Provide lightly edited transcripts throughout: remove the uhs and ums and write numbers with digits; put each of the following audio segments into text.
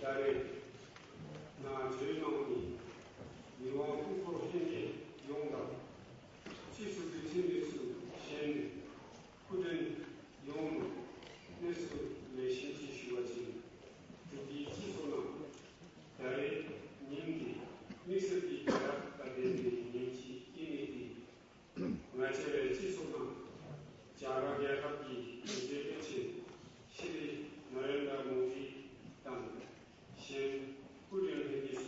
자리 나 주인공이 이와 후보 행위 용답 시수의 진리수 신 후든 용 내수 내신지 쉬워진 주기 지소나 자리 님기 믹스비 가다된 님치 이미디 나체의 지소나 자라게 합기 이제 끝이 시리 나렌다 모디 땅 신 후련 행위수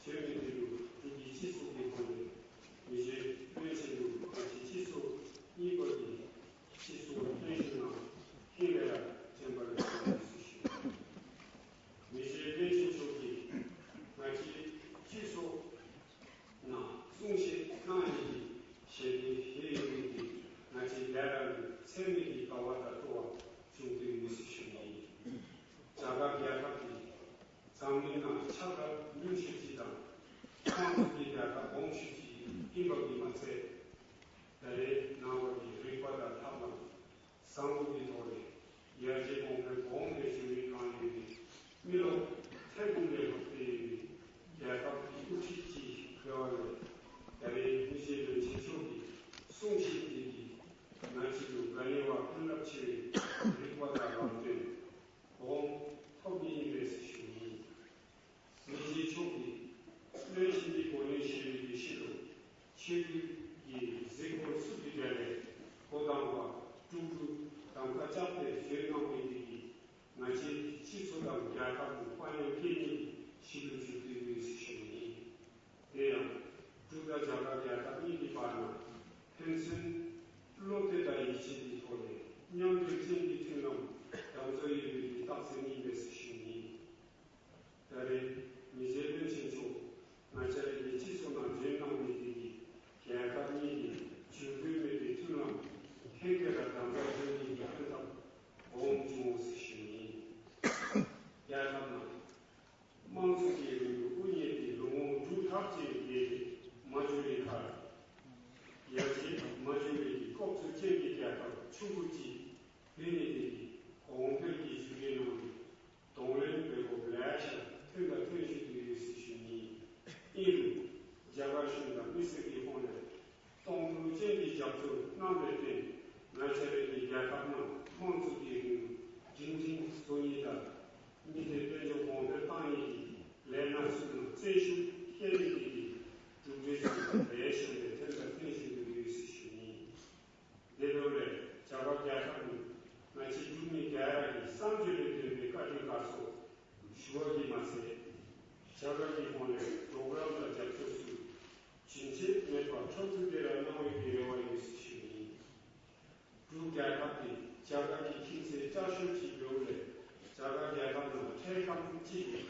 재미들로 주기 지소기 관련 이제 회생도 같이 지소 이거리 지소 회생나 해외라 전발을 쓰시오. 이제 회생속이 같이 지소나 송시 나이 셰리 해외리 같이 나라를 세미기 가와다 도와 중들이 쓰시오니 자가계약하기 장민나 차가 민식지당 한국이다가 공식지 임박이 맞세 나의 나와기 리파다 탐나 상국이 도래 이야기 공을 공의 주의 관리비 미로 태국의 법대비 계약하기 우치지 그와를 나의 미세를 제초기 송식기기 나치도 가니와 플랍치의 리파다 감된 공 토비인의 쓰시니 미지 초기 내신이 보낸 시리기 시로 시리기 제고 수비자의 고당과 중국 당가 잡대 제명회의기 나치 치소당 야당 관련 개념 시를 주기로 쓰시니 대양 주가 자가 야당 이기 바나 펜슨 플로테다 이치디 토네 냥들 생기 특남 당서일이 딱생이 쓰시니 다른 미세변 신조 나차리 지소나 전남미들이 계약합니다. 주변의 특남 해결한 당사자들이 항상 보험주모 쓰시니 야간나 망수기의 운예의 농어 두탑지의 마주리칼 여지 마주리 꼭수 제기 계약하고 충분지 베네들이 공들기 주변의 동련되고 레아션 특가 퇴시들이 쓰시니 이루 자가신다 미스기 혼에 동루 제기 잡수 남들된 나체를 야갑나 몬수기의 진진 소이다 미대 변조 공들 땅이 레나스는 제슈 해리들이 주제수가 레아션의 특가 퇴시들이 쓰시니 내려래 자가 야갑은 마치 주미 계약이 쌍주를 되기까지 가서 주어기 맛에 자가기 혼에 프로그램을 잡수수 진실 매파 초투대라 나오게 되어와 있으시니 그 계약이 자가기 킹세 짜실지 배울래 자가기 계약은 태감지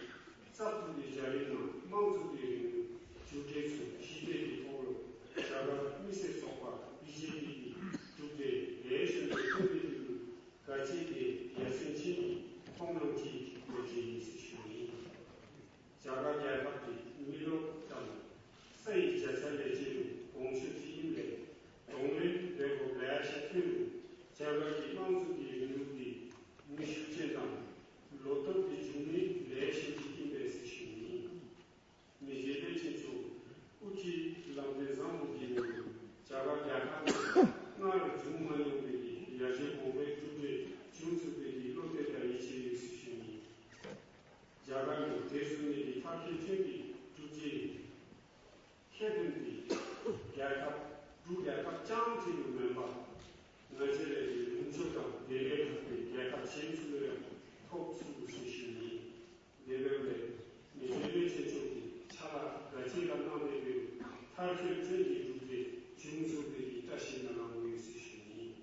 사투리 자리는 망수들이 주제수 시대의 도로 자가 미세 속과 비제비 주제 내신의 소비들 같이 예선진이 통명지 고지 있으시니 자가계약이 미로장 세이 재산의 지루 공식지인데 동일되고 레아시트는 자가기 망수기 윤루디 미실제당 로터비 중리 레아시트인데 쓰시니 미제대 진수 우치 람대상무기는 자가계약하는 나를 중만용들이 야시 공백 주제 중수들이 롯데다 이치를 쓰시니 자가기 대수들이 타키체비 주제 해든지 계약합 두계약합 짱지를 멤버 나제레이 운수당 내외국의 계약합 진수를 톱수고 쓰시니 내외의 미제대 제쪽이 차가 가지가 나오게 타키체비 주제 중수들이 다시 나가고 있으시니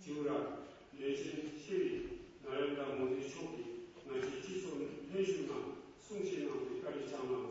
지우라 내신 시리 나른다 모디 초기 나시 지손 회수나 숭신나 빛깔이 장나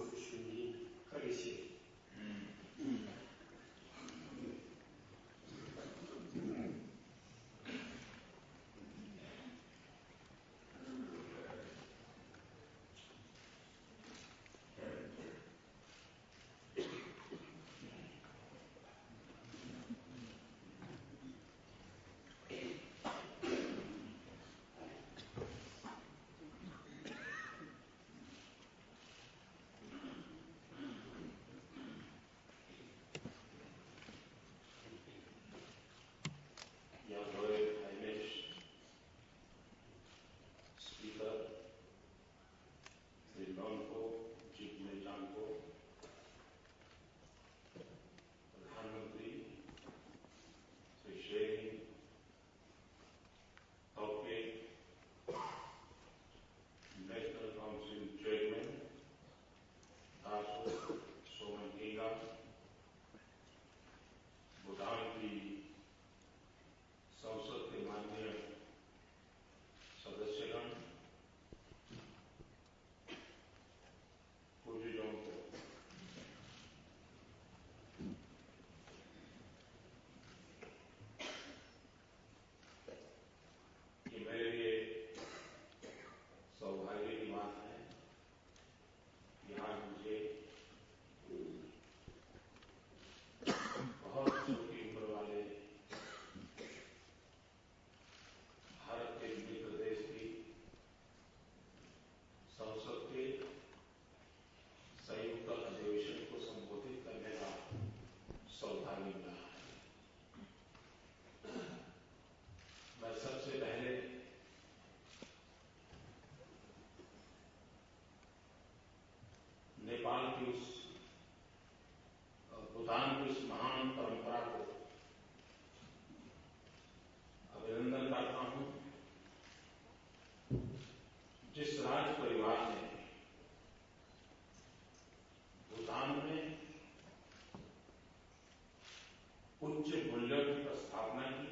की भूटान की उस महान परंपरा को अभिनंदन करता हूं। जिस राज परिवार ने भूटान में उच्च मूल्यों की स्थापना की,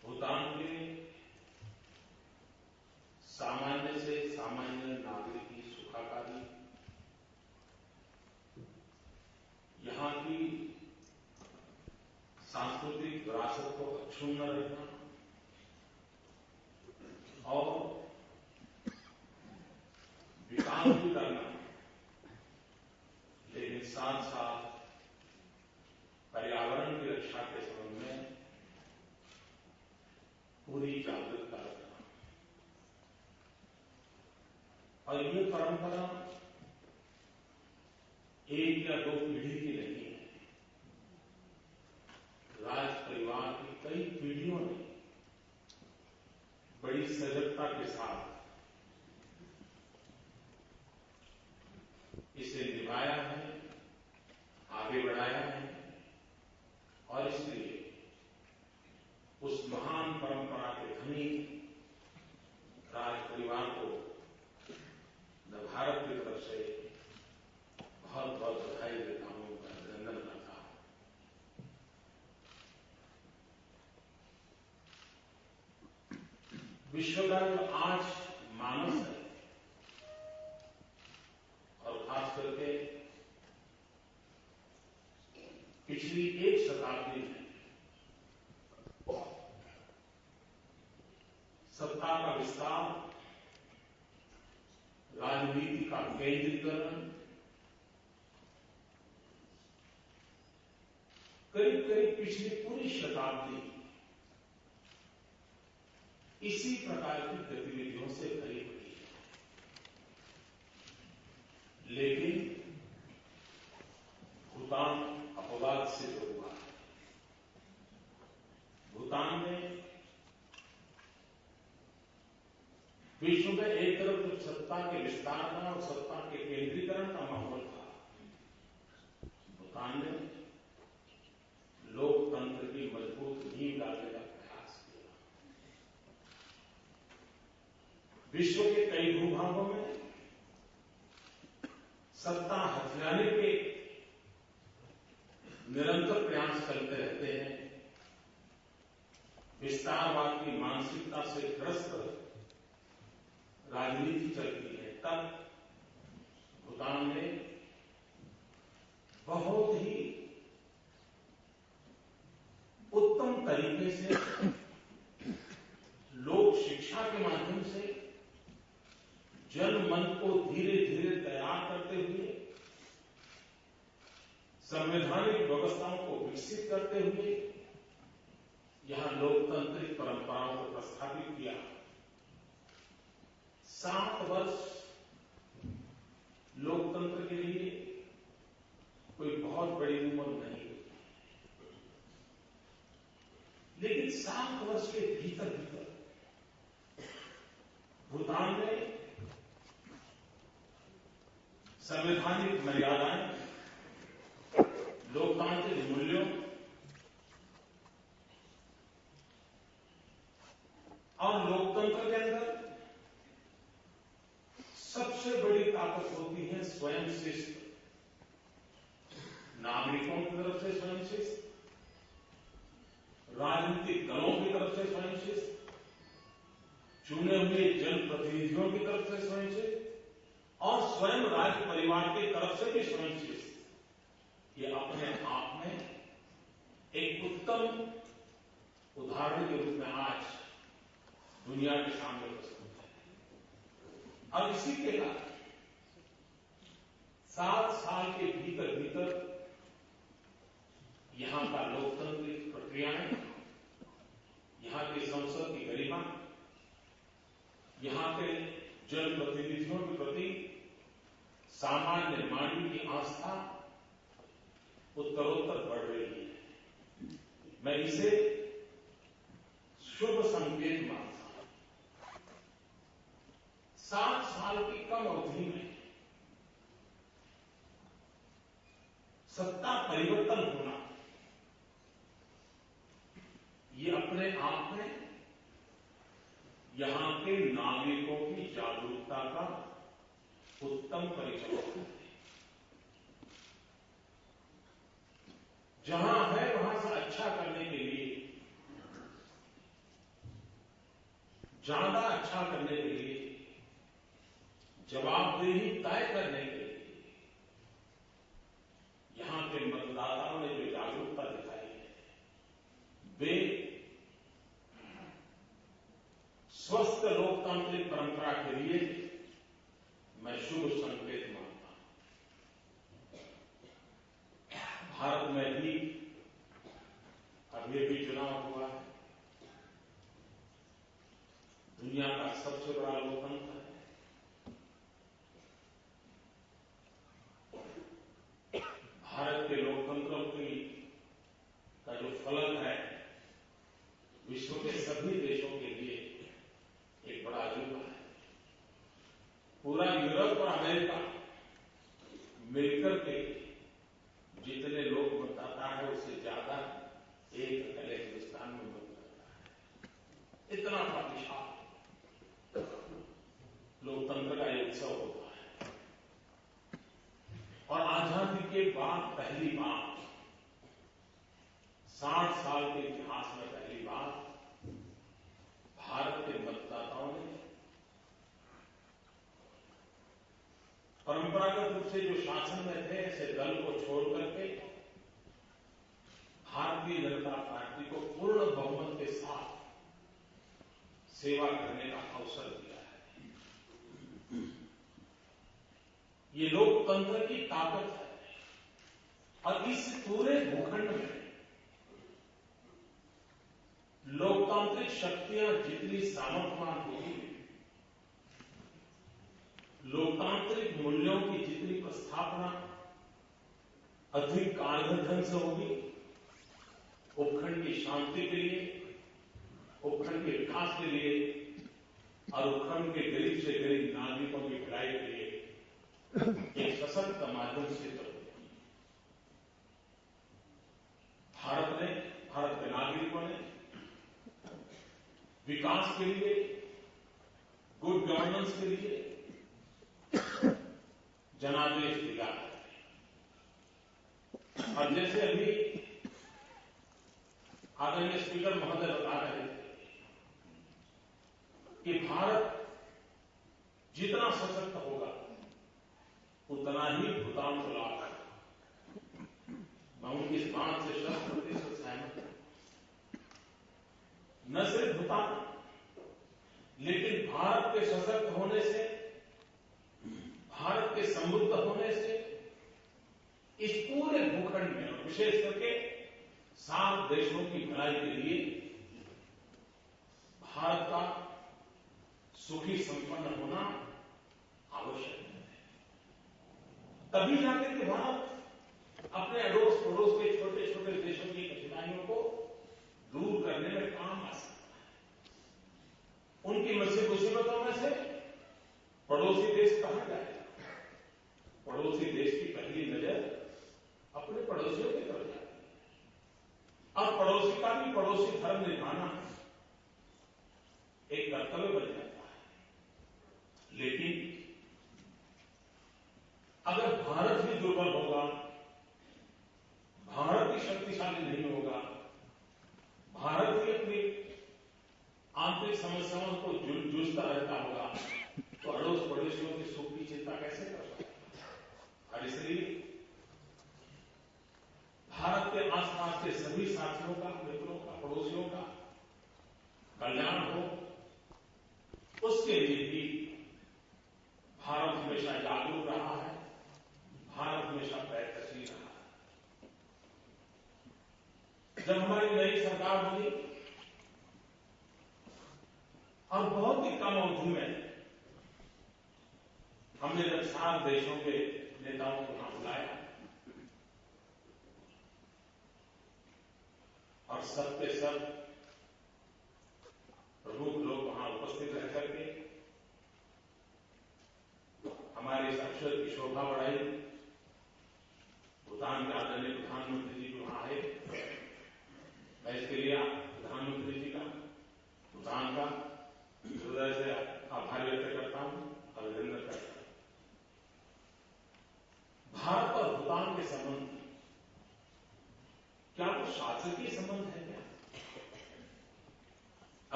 भूटान के सामान्य से सामान्य नागरिक की सुखाकारी, यहां की सांस्कृतिक विरासत को अक्षुण्ण रखना और विकास भी करना, लेकिन साथ साथ पर्यावरण की रक्षा के संबंध में पूरी जागरूकता रखना। और ये परंपरा एक या दो पीढ़ी की नहीं है। राज परिवार की कई पीढ़ियों ने बड़ी सजगता के साथ इसे निभाया है, आगे बढ़ाया है और इसलिए उस महान परंपरा के धनी राज परिवार को मैं भारत की तरफ से बहुत बहुत बधाई देता हूं, अभिनंदन करता हूं। विश्व का जो आज मानस है और खास करके पिछली एक शताब्दी में सत्ता का विस्तार, राजनीति का केंद्रीकरण, करीब करीब पिछली पूरी शताब्दी इसी प्रकार की गतिविधियों से भरी पड़ी है। लेकिन भूटान अपवाद से जो हुआ है, भूटान में विश्व में एक तरफ जो सत्ता के विस्तार का और सत्ता के केंद्रीकरण का माहौल था, भूटान ने लोकतंत्र की मजबूत नींव डालने का प्रयास किया। विश्व के कई भूभागों में सत्ता हथियाने के निरंतर प्रयास चलते रहते हैं। विस्तारवाद की मानसिकता से ग्रस्त राजनीति चलती है। तब भूटान ने बहुत ही उत्तम तरीके से लोक शिक्षा के माध्यम से जनमन को धीरे धीरे तैयार करते हुए, संवैधानिक व्यवस्थाओं को विकसित करते हुए यहां लोकतांत्रिक परंपराओं को प्रस्थापित किया। 7 वर्ष लोकतंत्र के लिए कोई बहुत बड़ी उम्र नहीं, लेकिन 7 वर्ष के भीतर भीतर भूटान ने संवैधानिक मर्यादाएं, लोकतांत्रिक मूल्यों और लोकतंत्र के अंदर सबसे बड़ी ताकत होती है स्वयं शिस्त। नागरिकों की तरफ से स्वयं शिस्त, राजनीतिक दलों की तरफ से स्वयं शिस्त, चुने हुए जनप्रतिनिधियों की तरफ से स्वयं शिस्त और स्वयं राज्य परिवार की तरफ से भी स्वयं शिस्त। ये अपने आप में एक उत्तम उदाहरण के रूप में आज दुनिया के सामने प्रस्तुत है। और इसी के बाद 7 साल के भीतर भीतर यहां का लोकतांत्रिक प्रक्रियाएं, यहां की संसद की गरिमा, यहां के जनप्रतिनिधियों के प्रति सामान्य मानव की आस्था उत्तरोत्तर बढ़ रही है। मैं इसे शुभ संकेत मानता हूं। 7 साल की कम सत्ता परिवर्तन होना, ये अपने आप में यहां के नागरिकों की जागरूकता का उत्तम परिचय है। जहां है वहां से अच्छा करने के लिए, ज्यादा अच्छा करने के लिए, जवाबदेही तय करने के लिए यहां के मतदाताओं ने जो जागरूकता दिखाई है, वे स्वस्थ लोकतांत्रिक परंपरा के लिए मैं शुभ संकेत मानता हूं। भारत में भी अभी चुनाव हुआ है। दुनिया का सबसे बड़ा लोकतंत्र है। भारत के लोकतंत्र का जो फलक है, विश्व के सभी देशों के लिए एक बड़ा अजूबा है। पूरा यूरोप और अमेरिका मिलकर के जितने लोग मतदाता है, उससे ज्यादा एक अकेले हिंदुस्तान में मत करता है। इतना विशाल लोकतंत्र का एक उत्सव होता है। और आजादी के बाद पहली बार, 60 साल के इतिहास में पहली बार भारत के मतदाताओं ने परंपरागत रूप से जो शासन में थे, ऐसे दल को छोड़ करके भारतीय जनता पार्टी को पूर्ण बहुमत के साथ सेवा करने का अवसर दिया है। ये लोकतंत्र की ताकत है। और इस पूरे भूखंड में लोकतांत्रिक शक्तियां जितनी सामर्थ्यवान होगी, लोकतांत्रिक मूल्यों की जितनी प्रस्थापना अधिक कारगर ढंग से होगी, उपखंड की शांति के लिए, उपखंड के विकास के लिए और उपखंड के गरीब से गरीब नागरिकों की भलाई के लिए एक सशक्त माध्यम सिद्ध होगी। भारत के नागरिकों ने विकास के लिए, गुड गवर्नेंस के लिए जनादेश दिया है। और जैसे अभी आदरणीय स्पीकर महोदय बता रहे थे कि भारत जितना सशक्त होगा उतना ही भूटान को लाभ है। मैं उनकी इस बात से 100% सहमत हूं। न सिर्फ भूटान, लेकिन भारत के सशक्त होने से, भारत के समृद्ध होने से इस पूरे भूखंड में, और विशेष करके 7 देशों की भलाई के लिए भारत का सुखी संपन्न होना आवश्यक है। तभी जाकर के भारत अपने अड़ोस पड़ोस के छोटे छोटे देशों की कठिनाइयों को दूर करने में काम आ सकता है। उनकी मुसीबतों में से पड़ोसी देश कहां जाएगा? पड़ोसी देश की पहली नजर अपने पड़ोसियों की तरफ जाती है। और पड़ोसी का भी पड़ोसी धर्म निभाना एक कर्तव्य बन जाता है। लेकिन अगर भारत ही दुर्बल होगा, भारत ही शक्तिशाली नहीं होगा, भारत ही अपनी आंतरिक समस्याओं को जूझता रहता होगा, तो अड़ोस पड़ोसियों के सुख की चिंता कैसे कर सकता? और इसलिए भारत के आसपास के सभी साथियों का, मित्रों का, पड़ोसियों का कल्याण हो, उसके लिए भी भारत हमेशा जागरूक रहा है, भारत हमेशा प्रयत्नशील रहा है। जब हमारी नई सरकार बनी और बहुत ही कम अवधि में हमने जब 7 देशों के नेताओं को यहां बुलाया और सब के सब प्रमुख लोग वहां उपस्थित रह करके हमारे इस अक्षर की शोभा बढ़ाई, भूटान के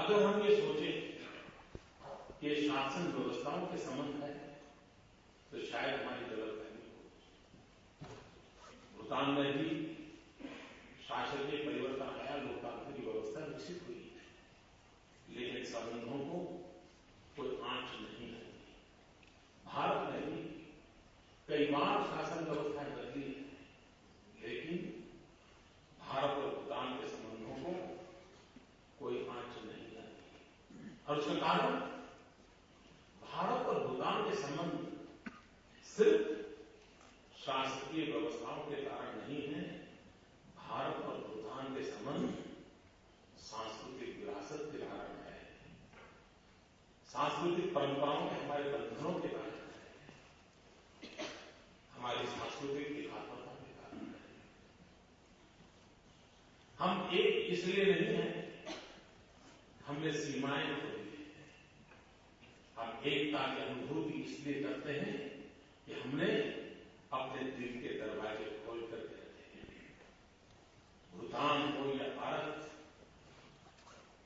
अगर हम ये सोचें कि ये शासन व्यवस्थाओं के संबंध है तो शायद हमारी गलतफहमी हो। भूटान में भी शासकीय परिवर्तन आया, लोकतांत्रिक व्यवस्था विकसित हुई, लेकिन संबंधों को कोई आंच नहीं आई। भारत में भी कई बार शासन व्यवस्थाएं बदली है, लेकिन भारत और भूटान के संबंधों को कोई आंच नहीं आई। और उसका कारण भारत और भूटान के संबंध सिर्फ शासकीय व्यवस्थाओं के कारण नहीं है। भारत और भूटान के संबंध सांस्कृतिक विरासत के कारण है, सांस्कृतिक परंपराओं के हमारे बंधनों के कारण है, हमारी सांस्कृतिक एकात्मता के कारण है। हम एक इसलिए नहीं है, हमने सीमाएं खोली है। हम एकता की अनुभूति इसलिए करते हैं कि हमने अपने दिल के दरवाजे खोल करके रखे हैं। भूटान हो या भारत,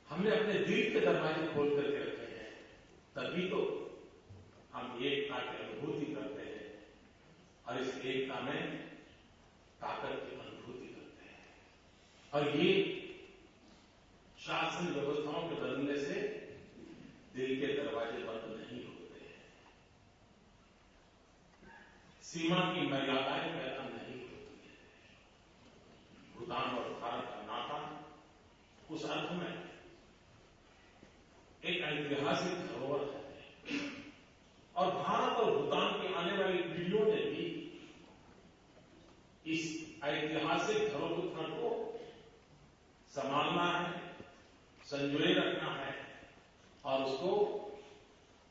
हमने अपने दिल के दरवाजे खोल करके रखे हैं, तभी तो हम एकता की अनुभूति करते हैं और इस एकता में ताकत की अनुभूति करते हैं। और ये शासन व्यवस्थाओं के बदलने से दिल के दरवाजे बंद नहीं होते हैं, सीमा की मर्यादाएं पैदा नहीं होती है। भूटान और भारत का नाता उस अर्थ में एक ऐतिहासिक धरोहर है, और भारत और भूटान की आने वाली पीढ़ियों ने भी इस ऐतिहासिक धरोहर को संभालना है, संजोए रखना है और उसको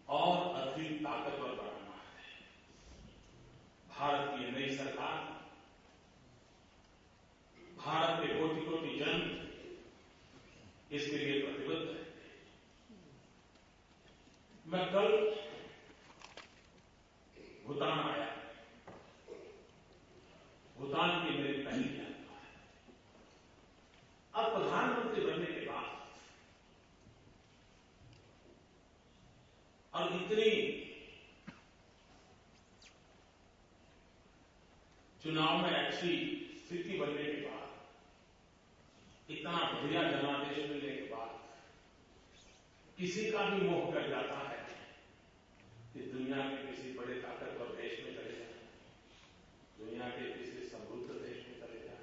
और अधिक ताकतवर बनाना है। भारत की नई सरकार, भारत के कोटि-कोटि जन इसके लिए प्रतिबद्ध है। मैं कल भूटान आया, भूटान की मेरी पहली यात्रा है। अब प्रधानमंत्री बनने के बाद और इतनी चुनाव में अच्छी स्थिति बनने के बाद, इतना बढ़िया जनादेश मिलने के बाद किसी का भी मोह कर जाता है कि दुनिया के किसी बड़े ताकतवर देश में चले जाए, दुनिया के किसी समृद्ध देश में चले जाए,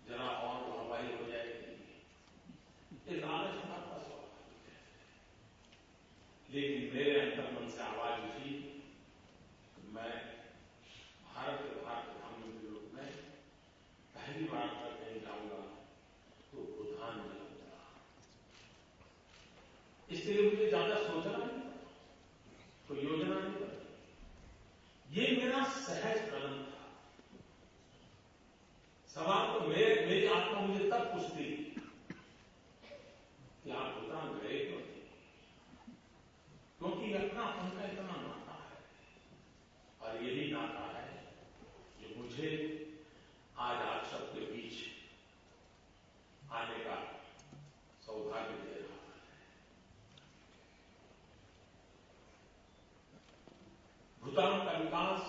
जरा और वाहवाही हो जाएगी, ये लालच हमारे पास स्वाभाविक है। लेकिन मेरे अंतर्मन से आवाज उठी, मैं भारत के प्रधानमंत्री के रूप में पहली बार तक कहीं जाऊंगा तो भूटान में जाऊंगा। इसलिए मुझे ज्यादा सोचना नहीं पड़ा, कोई योजना नहीं बनी, ये मेरा सहज कदम था। सवाल तो मेरी आत्मा मुझे तब पूछती कि आप भूटान गए क्यों नहीं, क्योंकि अपनापन का इतना नाता है, और यही नाता है जो मुझे आज आप सबके बीच आने का सौभाग्य दे रहा है। भूटान का विकास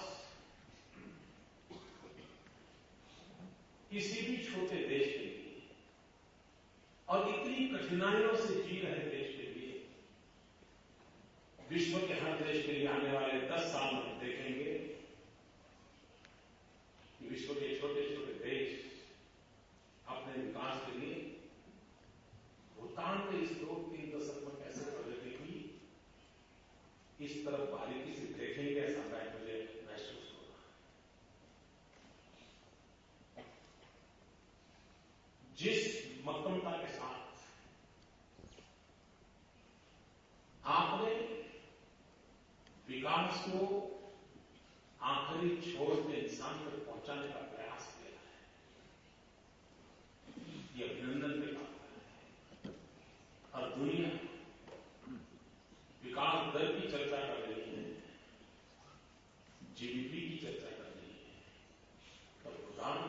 किसी भी छोटे देश के लिए और इतनी कठिनाइयों से जी रहे देश के लिए, विश्व के हर देश के लिए आने वाले 10 साल में देखेंगे कि विश्व के छोटे छोटे देश अपने विकास के लिए भूटान के इस 2-3 दशक में कैसे प्रगति हुई, इस तरफ बारीकी से देखेंगे, ऐसा मुझे महसूस हो रहा है। जिस मक्कमता के साथ आपने विकास को आखिरी छोर पे इंसान तक पहुंचाने का प्रयास किया है, ये अभिनंदन के बात है। और दुनिया विकास दर की चर्चा कर रही है, जीडीपी की चर्चा कर रही है, और भूटान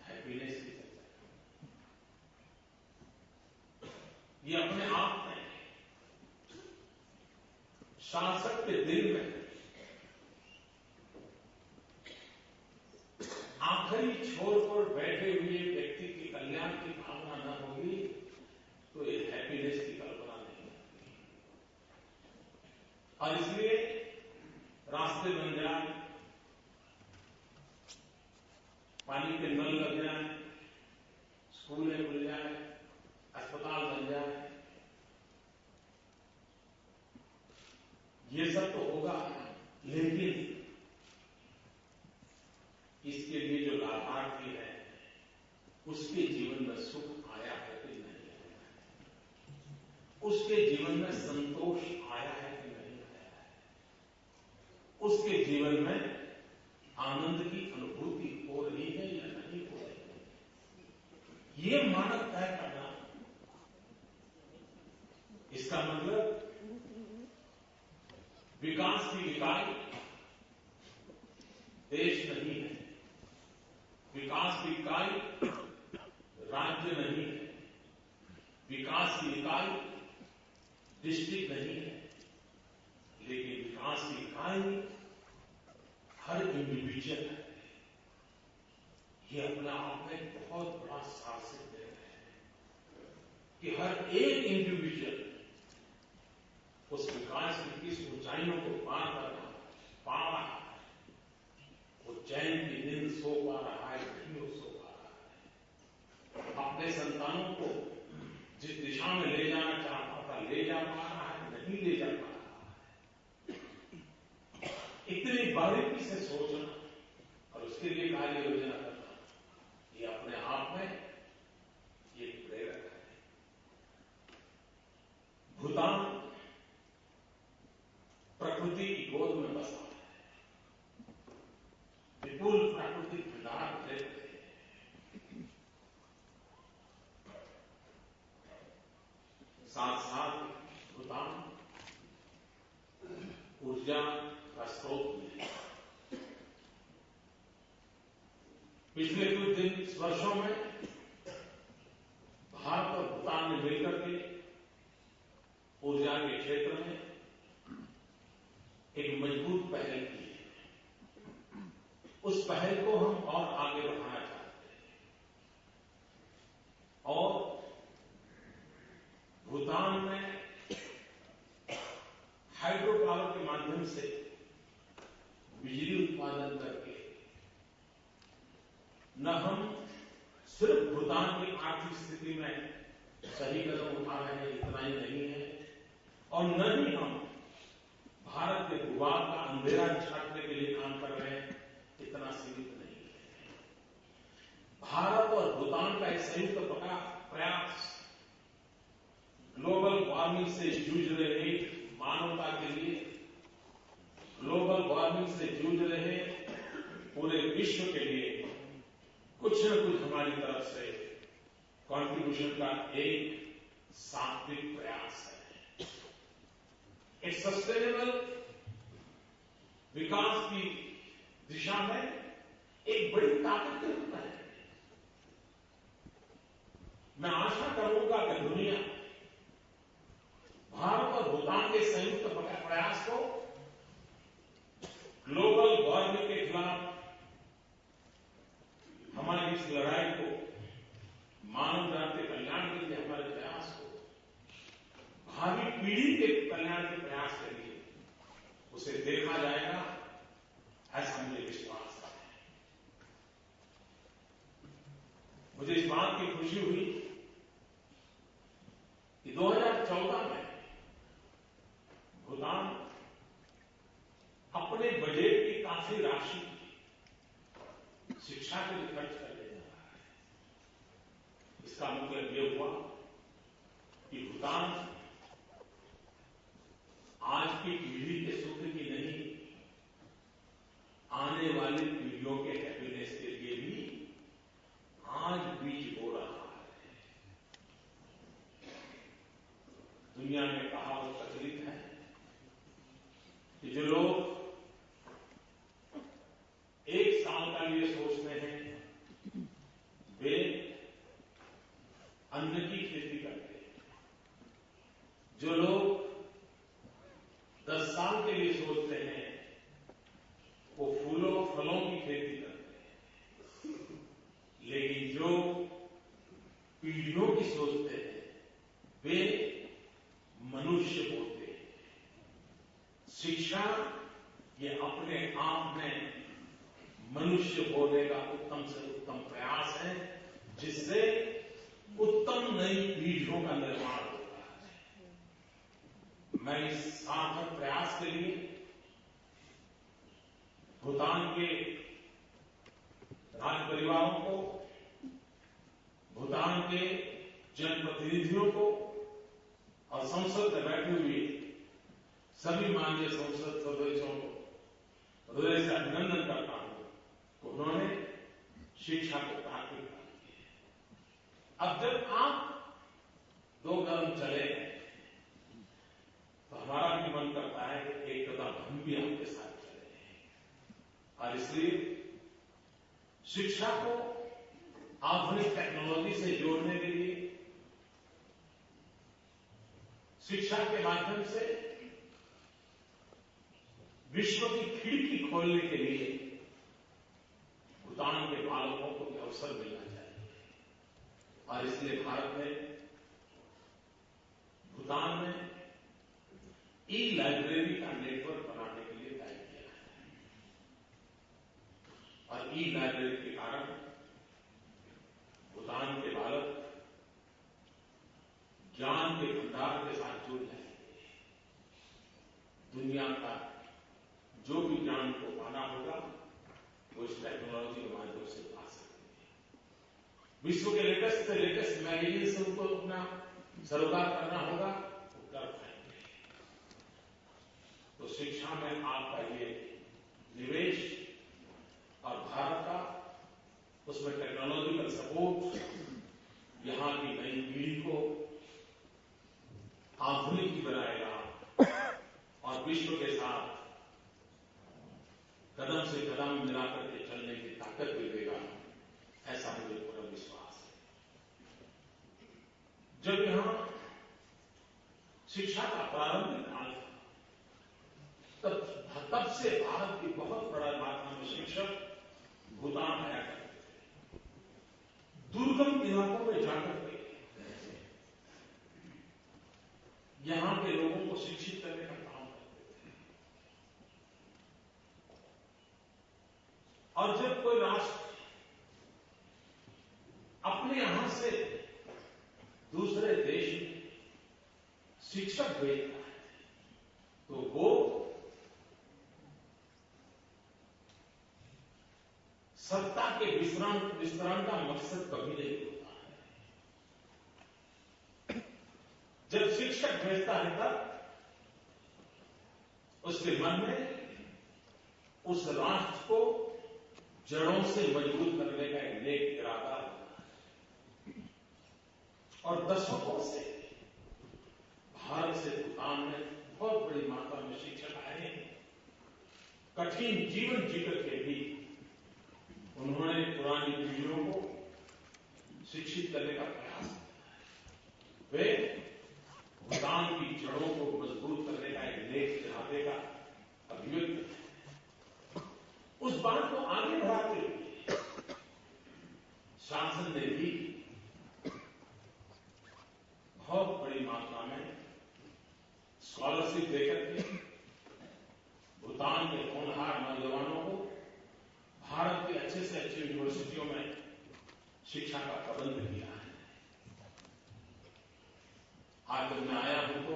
हैप्पीनेस की चर्चा कर रही है। ये अपने आप में शासक के दिल में आखिरी छोर पर बैठे हुए व्यक्ति की कल्याण की भावना न होगी तो ये हैप्पीनेस की कल्पना नहीं होती। और इसलिए रास्ते बन जाए, पानी के नल लग जाए, स्कूलें खुल जाए, अस्पताल बन जाए, ये सब तो होगा, लेकिन इसके लिए जो लाभार्थी है उसके जीवन में सुख आया है कि नहीं आया है, उसके जीवन में संतोष आया है कि नहीं आया है, उसके जीवन में आनंद की अनुभूति हो रही है या नहीं हो रही है, ये मानक तय करना। इसका मतलब विकास की इकाई देश नहीं है, विकास की इकाई राज्य नहीं है, विकास की इकाई डिस्ट्रिक्ट नहीं है, लेकिन विकास की इकाई हर इंडिविजुअल है। ये अपने आप में बहुत बड़ा साहसिक है कि हर एक इंडिविजुअल उस विकास की किस ऊंचाइयों को पार कर रहा है, पा रहा है, वो चैन की नींद सो पा रहा है, नहीं वो सो पा रहा है, अपने संतानों को जिस दिशा में ले जाना चाहता था ले जा पा रहा है, नहीं ले जा पा रहा है। इतनी बारीकी से सोचना और उसके लिए कार्य योजना करना, ये अपने आप में ये प्रेरक है। भूटान प्रकृति की गोद में बसा है, विपुल प्राकृतिक भंडार ले रहे हैं, साथ साथ भूटान ऊर्जा का स्रोत भी है। पिछले कुछ वर्षों में भारत और भूटान ने मिलकर के ऊर्जा के क्षेत्र में एक मजबूत पहल की है। उस पहल को हम और आगे बढ़ाना चाहते हैं और भूटान में हाइड्रो पावर के माध्यम से बिजली उत्पादन करके न हम सिर्फ भूटान की आर्थिक स्थिति में सही कदम उठा रहे हैं, इतना ही नहीं है, और न ही हम भारत के भूभाग का अंधेरा छाटने के लिए काम कर रहे हैं, इतना सीमित नहीं है। भारत और भूटान का एक संयुक्त प्रयास ग्लोबल वार्मिंग से जूझ रहे मानवता के लिए, ग्लोबल वार्मिंग से जूझ रहे पूरे विश्व के लिए कुछ न कुछ हमारी तरफ से कंट्रीब्यूशन का एक सात्विक प्रयास है। एक सस्टेनेबल विकास की दिशा में एक बड़ी ताकत के रूप में है। मैं आशा करूंगा कि दुनिया भारत और भूटान के संयुक्त प्रयास को ग्लोबल वार्मिंग के खिलाफ हमारी इस लड़ाई को, मानव जाति के कल्याण के लिए हमारे प्रयास को, भावी पीढ़ी के कल्याण के प्रयास के लिए उसे देखा जाएगा, ऐसा मुझे विश्वास है। मुझे इस बात की खुशी हुई कि 2014 में भूटान अपने बजट की काफी राशि शिक्षा के लिए खर्च कर ले जा रहा है। इसका मतलब यह हुआ कि भूटान आज की पीढ़ी के सुख की नहीं, आने वाली पीढ़ियों के हैप्पीनेस के लिए भी आज बीज बो रहा है। दुनिया में कहावत प्रचलित है कि जो लोग एक साल का लिए सोचते हैं वे अन्न की खेती करते हैं, जो लोग 10 साल के लिए सोचते हैं वो फूलों फलों की खेती करते हैं, लेकिन जो पीढ़ियों की सोचते हैं वे मनुष्य होते हैं। शिक्षा ये अपने आप में मनुष्य होने का उत्तम से उत्तम प्रयास है, जिससे उत्तम नई पीढ़ियों का निर्माण होता है। मैं इस सार्थक प्रयास के लिए भूटान के राज परिवारों को, भूटान के जनप्रतिनिधियों को और संसद में बैठे हुए सभी माननीय संसद सदस्यों को हृदय से अभिनंदन करता हूं कि उन्होंने शिक्षा को प्राथमिकता दी है। अब जब आप 2 कदम चले हैं तो हमारा भी मन करता है कि एक कदम हम भी आपके साथ चले हैं, और इसलिए शिक्षा को आधुनिक टेक्नोलॉजी से जोड़ने के लिए, शिक्षा के माध्यम से विश्व की खिड़की खोलने के लिए भूटान के बालकों को भी अवसर मिलना चाहिए, और इसलिए भारत ने भूटान में ई-लाइब्रेरी का नेटवर्क बनाने के लिए तय किया है। और ई-लाइब्रेरी के कारण भूटान के बालक ज्ञान के भंडार के साथ जुड़ जाएंगे। दुनिया का जो भी ज्ञान को पाना होगा वो इस टेक्नोलॉजी के माध्यम से पा सकते हैं। विश्व के लेटेस्ट मैगजीन से उनको अपना सरोकार करना होगा, वो कर पाएंगे। तो शिक्षा में आपका ये निवेश और भारत का उसमें टेक्नोलॉजिकल सपोर्ट यहां की नई पीढ़ी को आधुनिक बनाएगा और विश्व के साथ कदम से कदम मिलाकर के चलने की ताकत भी देगा, ऐसा मुझे पूरा विश्वास है। जब यहां शिक्षा का प्रारंभिक काल था, तब से भारत की बहुत बड़ा मात्रा में शिक्षक भूटान आया करते थे। दुर्गम इलाकों में जाकर के यहां के लोगों को शिक्षित करने का काम करते थे। और जब कोई राष्ट्र अपने यहां से दूसरे देश में शिक्षक भेजता है तो वो सत्ता के विस्तरण का मकसद कभी नहीं होता है। जब शिक्षक भेजता है तब उसके मन में उस राष्ट्र को जड़ों से मजबूत करने का एक नेक इरादा होता है। और दशकों से भारत से भूटान में बहुत बड़ी मात्रा में शिक्षक आए हैं। कठिन जीवन जीकर के भी उन्होंने पुरानी पीढ़ियों को शिक्षित करने का प्रयास किया। वे भूटान की जड़ों को मजबूत करने का एक नेक इरादे का अभिव्यक्ति है। उस बात को आगे बढ़ाते हुए शासन ने भी बहुत बड़ी मात्रा में स्कॉलरशिप देकर के भूटान के होनहार नौजवानों को भारत की अच्छे से अच्छी यूनिवर्सिटियों में शिक्षा का प्रबंध किया है। आज जब मैं आया हूं तो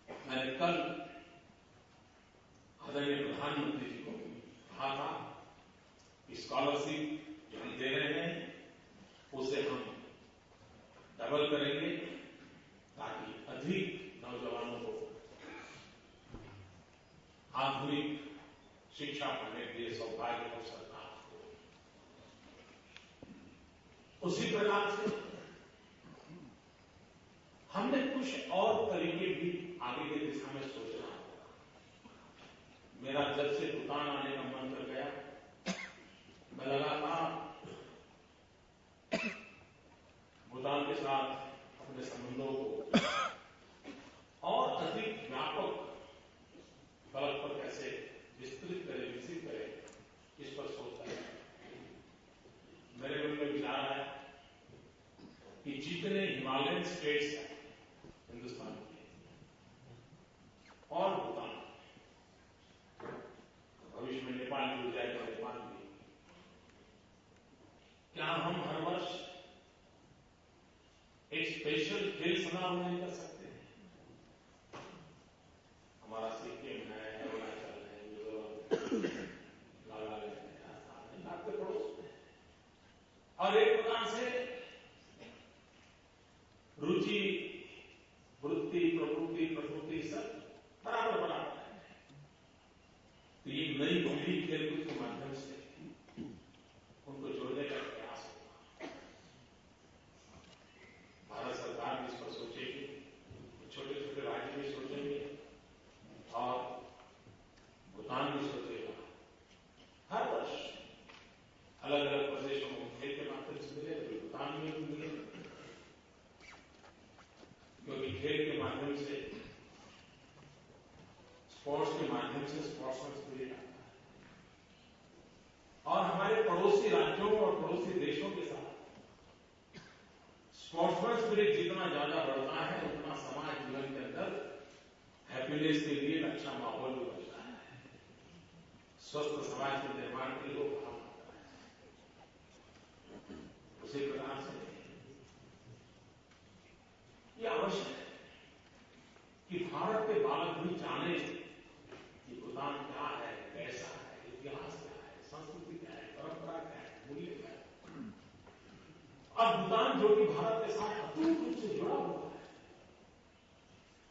मैंने कल आदरणीय प्रधानमंत्री जी को कहा था कि स्कॉलरशिप जो हम दे रहे हैं उसे हम डबल करेंगे ताकि अधिक नौजवानों को आधुनिक शिक्षा पाने के लिए सौभाग्य अवसर प्राप्त हो। उसी प्रकार से हमने कुछ और तरीके भी आगे की दिशा में सोचना होगा। मेरा जब से भूटान आने का मन कर गया, मैं लगातार भूटान के साथ अपने संबंधों को 4 स्टेट्स हैं हिंदुस्तान के और भूटान, भविष्य में नेपाल जुड़ जाएगा, नेपाल भी। क्या हम हर वर्ष एक स्पेशल खेल समारोह नहीं कर सकते हैं? हमारा सिक्किम है, अरुणाचल है, मिजोरम, नागालैंड है, आसाम है, आपके पड़ोस में, और एक प्रकार से रुचि, वृत्ति, प्रवृत्ति, प्रकृति सब बराबर बराबर है। तो ये नई पीढ़ी खेलकूद के माध्यम से उनको जोड़ने का प्रयास होगा। भारत सरकार भी इस पर सोचेगी, छोटे छोटे राज्य भी सोचेंगे और भूटान भी सोचेगा। हर वर्ष अलग अलग प्रदेशों को खेल के माध्यम से मिले, तो भूटान में भी मिले, क्योंकि खेल के माध्यम से, स्पोर्ट्स के माध्यम से स्पोर्ट्समैन स्पिरिट आता है। और हमारे पड़ोसी राज्यों और पड़ोसी देशों के साथ स्पोर्ट्समैन स्पिरिट जितना ज्यादा बढ़ता है, उतना समाज जीवन के अंदर हैप्पीनेस के लिए अच्छा माहौल भी बनता है, स्वस्थ समाज के निर्माण के लिए वो काम आता है। उसी प्रकार से ये आवश्यक है कि भारत के बालक भी जाने कि भूटान क्या है, कैसा है, इतिहास क्या है, संस्कृति क्या है, परंपरा क्या है, मूल्य क्या है। और भूटान जो कि भारत के साथ अटूट रूप से जुड़ा हुआ है,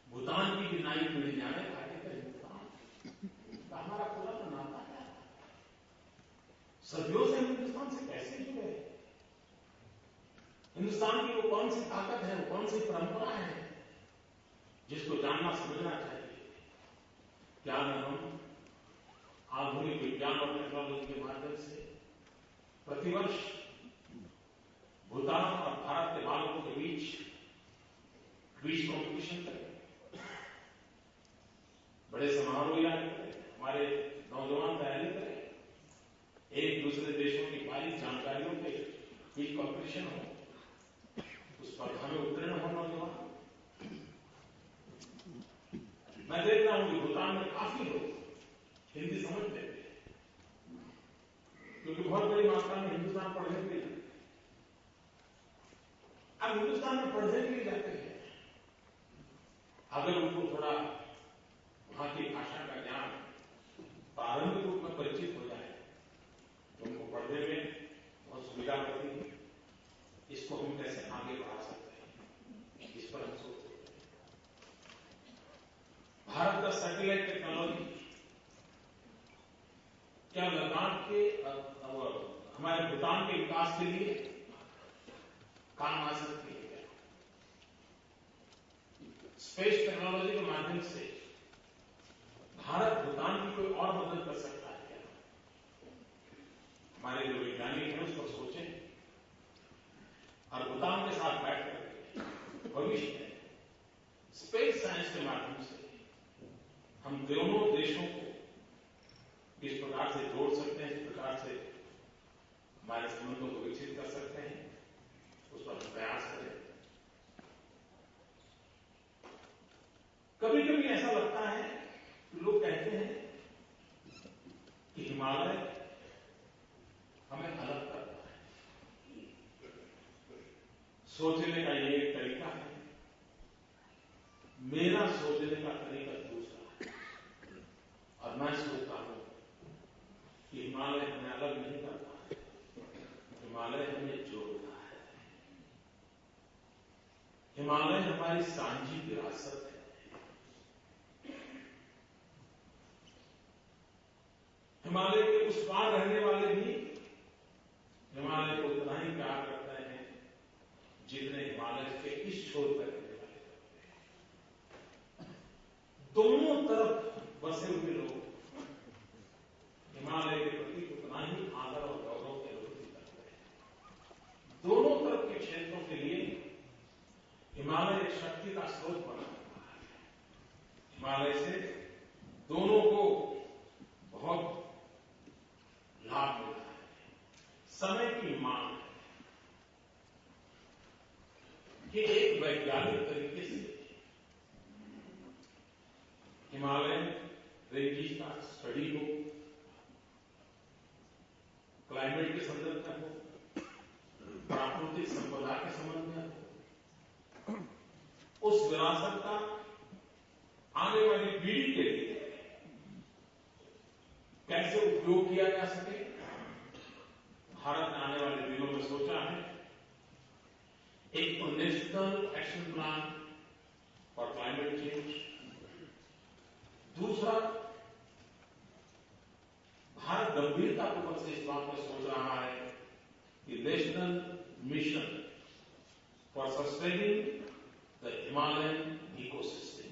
भूटान की भी नई पीढ़ी जाने आगे हिंदुस्तान का हमारा पुराना नाता क्या है, सदियों से हिंदुस्तान से कैसे जुड़े, हिंदुस्तान की वो कौन सी ताकत है, वो कौन सी परंपरा है जिसको जानना समझना चाहिए। क्या न हम आधुनिक विज्ञान और टेक्नोलॉजी के माध्यम से प्रतिवर्ष भूटान और भारत के बालकों के बीच क्विज कॉम्पिटिशन करें, बड़े समारोह आयोजित करें, हमारे नौजवान तैयारी करें, एक दूसरे देशों की बारीक जानकारियों के क्विज कॉम्पिटिशन हो, उस स्पर्धा में उत्तीर्ण हो नौजवान। मैं देख रहा हूं कि भूटान में काफी लोग हिंदी समझ लेते हैं, क्योंकि बहुत बड़ी मात्रा में हिंदुस्तान पढ़ने के लिए जाते हैं। अब हिंदुस्तान में पढ़ने के लिए जाते हैं, अगर उनको थोड़ा वहां की भाषा का ज्ञान प्रारंभिक रूप में परिचित हो जाए तो उनको पढ़ने में बहुत सुविधा पड़ती है। इसको हम कैसे आगे बढ़ा सकते हैं, इस पर हम सोच सकते हैं। भारत का सैटेलाइट टेक्नोलॉजी क्या लद्दाख के हमारे भूटान के विकास के लिए काम आ सकती है क्या? स्पेस टेक्नोलॉजी के माध्यम से भारत भूटान की कोई और मदद कर सकता है क्या? हमारे जो वैज्ञानिक हैं उसको सोचें और भूटान के साथ बैठ करके भविष्य में स्पेस साइंस के माध्यम से हम दोनों देशों को किस प्रकार से जोड़ सकते हैं, इस प्रकार से हमारे संबंधों को विकसित कर सकते हैं, उस पर हम प्रयास करें। कभी कभी ऐसा लगता है कि लोग कहते हैं कि हिमालय हमें अलग करता है। सोचने का ये एक तरीका है, मेरा सोचने का तरीका दूसरा है। और मैं सोचता हूं कि हिमालय हमें अलग नहीं करता है, हिमालय हमें जोड़ता है। हिमालय हमारी सांझी विरासत है। हिमालय के उस पार रहने वाले भी हिमालय को उतना ही प्यार करते हैं जितने हिमालय के इस छोर पर रहने वाले करते हैं। दोनों तरफ बसे हुए लोग हिमालय के प्रति उतना ही आदर और गौरव की अनुभूति करते हैं। दोनों तरफ के क्षेत्रों के लिए हिमालय एक शक्ति का स्रोत बना हुआ है। हिमालय से दोनों को बहुत लाभ मिला है। समय की मांग कि एक वैज्ञानिक तरीके से हिमालयन रेंजेस का स्टडी हो, क्लाइमेट के संदर्भ में हो, प्राकृतिक संपदा के संबंध में हो, उस विरासत का आने वाली पीढ़ी के लिए कैसे उपयोग किया जा सके, भारत ने आने वाले दिनों में सोचा है एक तो national action plan for climate change, दूसरा भारत गंभीरतापूर्वक से इस बात पर सोच रहा है कि national mission for sustaining the Himalayan ecosystem.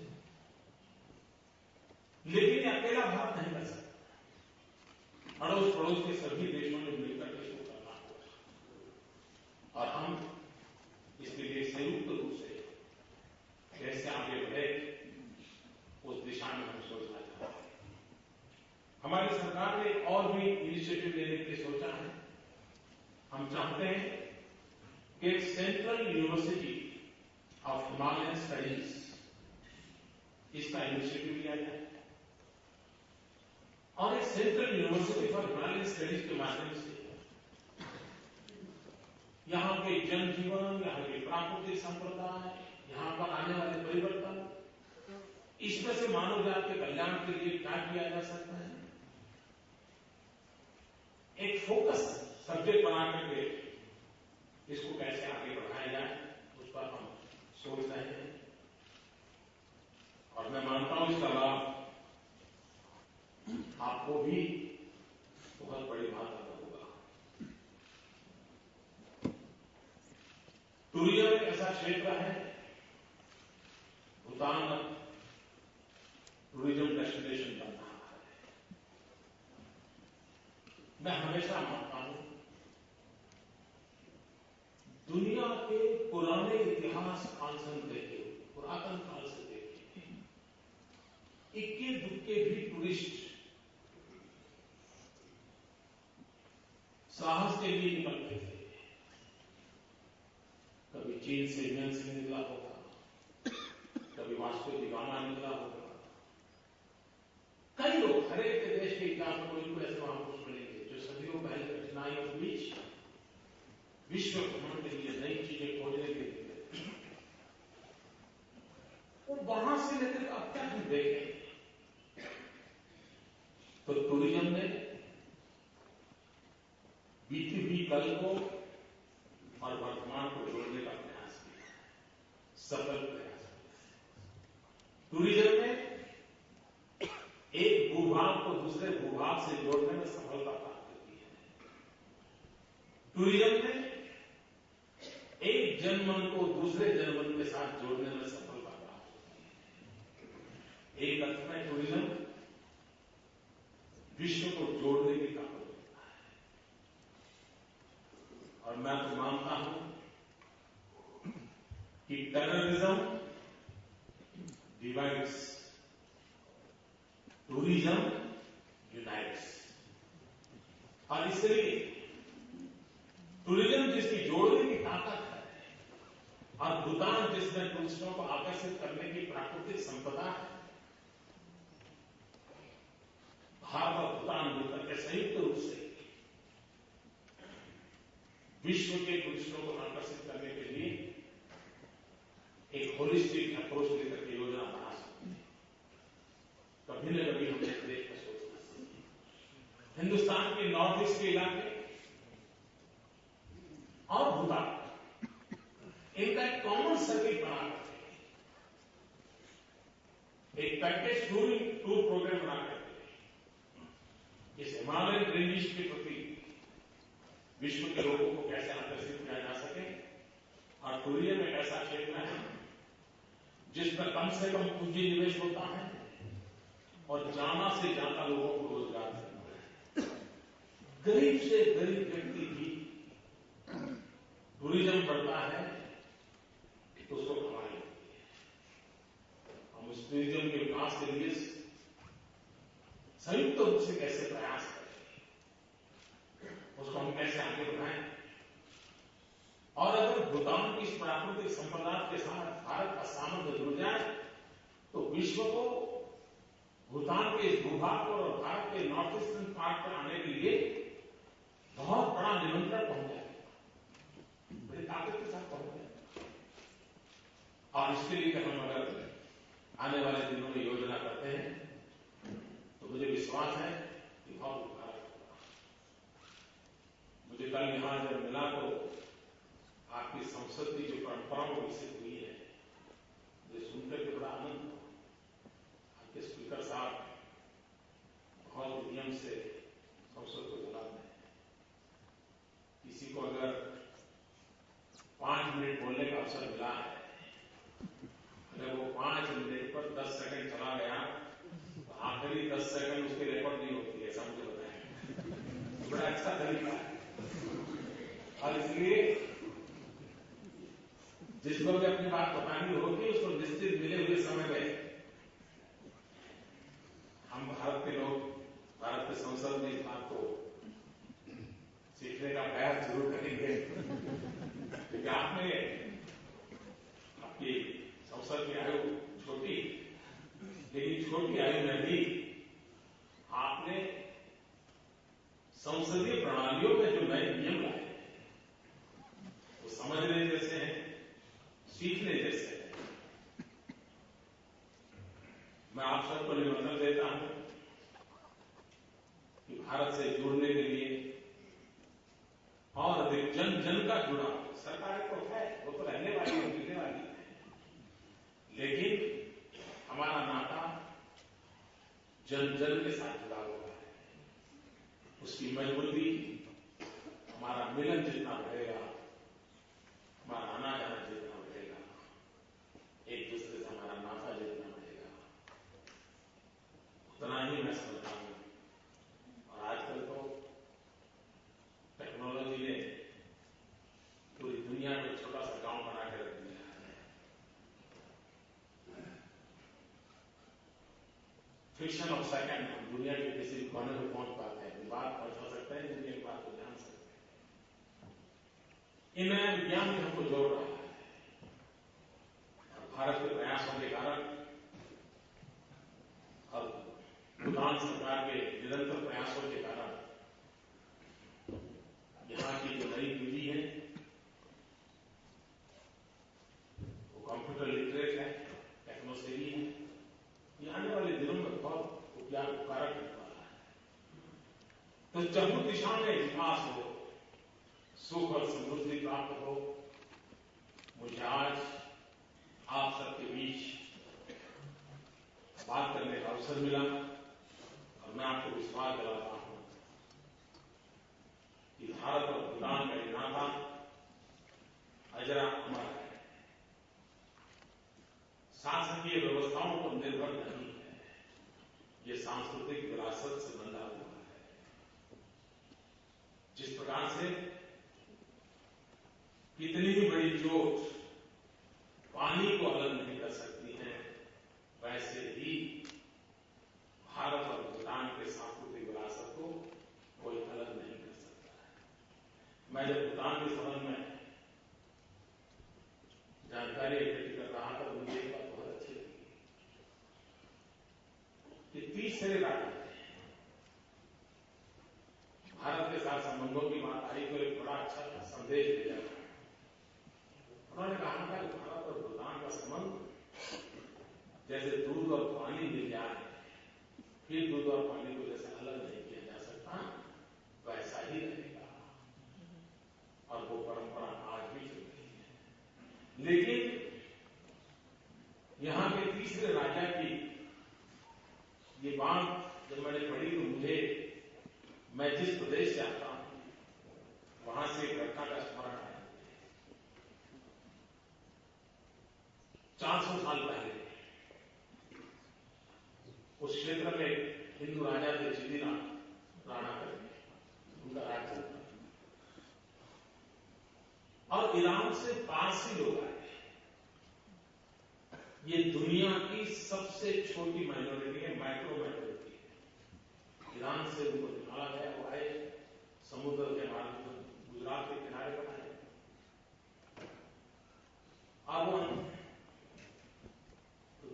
लेकिन ये अकेला भारत नहीं कर सकता, अड़ोस पड़ोस के सभी देशों ने मिलकर के इसको करना होगा और हम इसके लिए संयुक्त रूप से कैसे आगे बढ़े उस दिशा में हम सोचना चाहते हैं। हमारी सरकार ने और भी इनिशिएटिव लेने के लिए सोचा है। हम चाहते हैं कि एक central university of Himalayan studies इसका इनिशिएटिव लिया जाए और एक central university for Himalayan studies के माध्यम से यहां के जनजीवन, यहां के प्राकृतिक संप्रदाय, यहां पर आने वाले परिवर्तन, इसमें से मानव जाति के कल्याण के लिए क्या किया जा सकता है, एक फोकस सब्जेक्ट बना करके इसको कैसे आगे बढ़ाया जाए उस पर हम सोच रहे हैं। और मैं मानता हूं इसका लाभ आपको भी बहुत बड़ी मात्रा में होगा। टूरिज्म एक ऐसा क्षेत्र है, भूटान टूरिज्म डेस्टिनेशन बन रहा है। मैं हमेशा मानता हूं दुनिया के पुराने इतिहास काल से देखे, पुरातन काल से देखे, इक्के दुक्के भी टूरिस्ट साहस के लिए निकलते थे। कभी चीन से हिमन सिंह निकला होगा, कभी वास्को दी गामा निकला होगा, कई लोग हर एक के देश के इतिहास में कोई ऐसे महापुरुष मिलेंगे जो सदियों पहले कठिनाइयों के बीच विश्व भ्रमण के लिए नई चीजें खोजने के लिए वो वहां से लेकर अब तक हम देखें तो टूरिज्म ने बीती हुई कल को और वर्तमान को जोड़ने का प्रयास किया, सफल प्रयास किया। टूरिज्म ने एक भूभाग को दूसरे भूभाग से जोड़ने में सफलता प्राप्त की है। टूरिज्म ने एक जनमन को दूसरे जनमन के साथ जोड़ने में सफलता प्राप्त की है। एक अर्थ में टूरिज्म विश्व को जोड़ने की ताकत रखता है और मैं तो मानता हूं कि टेररिज्म डिवाइड्स, टूरिज्म यूनाइट्स। और इसलिए टूरिज्म जिसकी जोड़ने की ताकत है और भूटान जिसमें टूरिस्टों को आकर्षित करने की प्राकृतिक संपदा है, भारत और भूटान मिलकर के संयुक्त रूप से विश्व के टूरिस्टों को आकर्षित करने के लिए एक होलिस्टिक अप्रोच लेकर के योजना बना सकते हैं। कभी न कभी हमने देश में सोचना चाहिए। हिंदुस्तान के नॉर्थ ईस्ट के इलाके और भूटान इनका एक कॉमन सर्किट बना करके एक पैकेज टूर प्रोग्राम बना करके इस हिमालयन रेंजेस के प्रति विश्व के लोगों को कैसे आकर्षित किया जा सके। और टूरिज्म एक ऐसा क्षेत्र है जिसमें कम से कम पूंजी निवेश होता है और ज्यादा से ज्यादा लोगों को रोजगार देता है। गरीब से गरीब व्यक्ति भी टूरिज्म बढ़ता है तो उसको कमाई होती है। हम उस टूरिज्म के विकास के लिए संयुक्त रूप से कैसे प्रयास करें, उसको हम कैसे आगे बढ़ाएं। और अगर भूटान की इस प्राकृतिक संपदा के साथ भारत का सामर्थ्य जुड़ जाए तो विश्व को भूटान के इस भूभाग और भारत के नॉर्थ ईस्टर्न पार्ट पर आने के लिए बहुत बड़ा निमंत्रण पहुंच जाएगा, बड़ी ताकत के साथ पहुंच जाएगा। और इसके लिए हम अगर आने वाले दिनों में योजना करते हैं तो मुझे विश्वास है कि बहुत उपकार होगा। मुझे कल यहां जब मिला तो आपकी संसद की जो परंपराओं विकसित हुई है मुझे सुनकर के बड़ा आनंद हुआ। आपके स्पीकर साहब बहुत नियम से संसद को चलाते हैं। किसी को अगर 5 मिनट बोलने का अवसर मिला है, अगर वो 5 मिनट पर 10 सेकंड चला गया तो आखिरी 10 सेकंड उसकी रिकॉर्ड नहीं होती है, ऐसा मुझे बताया। बड़ा अच्छा तरीका है। और इसलिए जिसको भी अपनी बात बतानी होगी उसको निश्चित मिले हुए समय में हम भारत के लोग भारत के संसद में इस बात को सीखने का प्रयास जरूर करेंगे। क्योंकि आपने आपकी संसद की आयु छोटी, लेकिन छोटी आयु में भी आपने संसदीय प्रणालियों में जो नए नियम लाए वो समझने जैसे हैं, सीखने जैसे हैं। मैं आप सबको निमंत्रण देता हूं कि भारत से जुड़ने के लिए और अधिक जन जन का जुड़ाव, सरकारें तो है, वो तो रहने वाली है, मिलने वाली है, लेकिन हमारा नाता जन जन के साथ जुड़ा हुआ है। उसकी मजबूती हमारा मिलन जितना बढ़ेगा, हमारा आना जाना जितना बढ़ेगा, एक दूसरे से हमारा नाता जितना बढ़ेगा, उतना ही मैं समझता हूं। और आजकल तो टेक्नोलॉजी ने पूरी दुनिया को छोटा सा गांव बना के रख दिया है। फ्रिक्शन ऑफ सेकंड हम दुनिया के किसी कोने में पहुंच पाते हैं, बात पहुंचा सकते हैं, दुनिया की बात को जान सकते हैं। इन नया विज्ञान भी हमको जोड़ रहा है। भारत के प्रयासों के कारण और भूटान सरकार के निरंतर प्रयासों के कारण यहां की जो नई पीढ़ी है वो कंप्यूटर लिटरेट है, टेक्नोसेवी है। ये आने वाले दिनों में बहुत उपकारक होने वाला है। तो चहुं दिशा में विकास हो, सुख और समृद्धि प्राप्त हो। मुझे आज आप सबके बीच बात करने का अवसर मिला और मैं आपको विश्वास दिलाता हूं कि भारत और भूटान का ये नाता अजरा अमर है, शासकीय व्यवस्थाओं पर निर्भर नहीं है, ये सांस्कृतिक विरासत से बंधा हुआ है। जिस प्रकार से कितनी ही बड़ी चोट पानी को अलग नहीं कर सकती है, वैसे ही भारत और भूटान के सांस्कृतिक विरासत को कोई अलग नहीं कर सकता है। मैं जब भूटान के संबंध में जानकारी इकट्ठी कर रहा था, मुझे एक बात बहुत अच्छी लगी कि तीसरे राज्य भारत के साथ संबंधों की बात आई तो एक बड़ा अच्छा संदेश दिया। उन्होंने कहा था कि भारत और भूटान का संबंध जैसे दूध और पानी मिल जाए, फिर दूध और पानी को जैसे अलग नहीं किया जा सकता, वैसा ही रहेगा। और वो परंपरा आज भी चल रही है। लेकिन यहां के तीसरे राजा की ये बात जब मैंने पढ़ी तो मैं जिस प्रदेश से आता हूं वहां से एक घटना का स्मरण आया। 400 साल पहले उस क्षेत्र में हिंदू राजा थे, चिदिनाथ राणा करके, उनका राज्य था। और ईरान से पारसी लोग आए। ये दुनिया की सबसे छोटी माइनॉरिटी है, माइक्रो माइनॉरिटी है। ईरान से उनको निकाला गया, वो आए समुद्र के मार्ग, गुजरात के किनारे पर आए अब हम